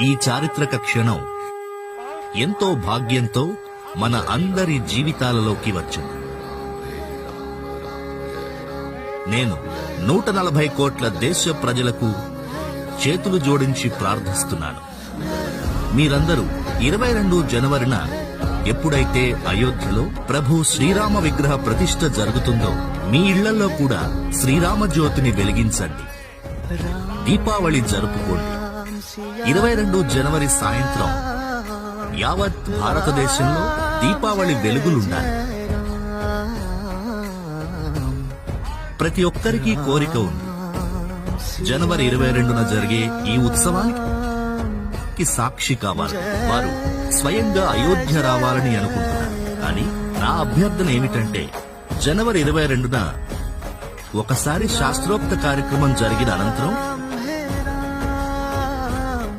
ఈ చారిత్రక క్షణం ఎంతో భాగ్యంతో మన అందరి జీవితాలలోకి వచ్చింది. నేను 140 కోట్ల దేశ ప్రజలకు చేతులు జోడించి ప్రార్థిస్తున్నాను. మీరందరూ 22 జనవరిన ఎప్పుడైతే అయోధ్యలో ప్రభు శ్రీరామ విగ్రహ ప్రతిష్ఠ జరుగుతుందో మీ ఇళ్లలో కూడా శ్రీరామ జ్యోతిని వెలిగించండి. దీపావళి జరుపుకోండి. 22 జనవరి సాయంత్రం యావత్ భారతదేశంలో దీపావళి వెలుగులుండాలి. ప్రతి ఒక్కరికి కోరిక ఉంది. జనవరి 22న జరిగే ఈ ఉత్సవానికి సాక్షి కావాలి. వారు స్వయంగా అయోధ్య రావాలని అనుకుంటున్నారు. కానీ నా అభ్యర్థన ఏమిటంటే జనవరి 22న ఒకసారి శాస్త్రోక్త కార్యక్రమం జరిగిన అనంతరం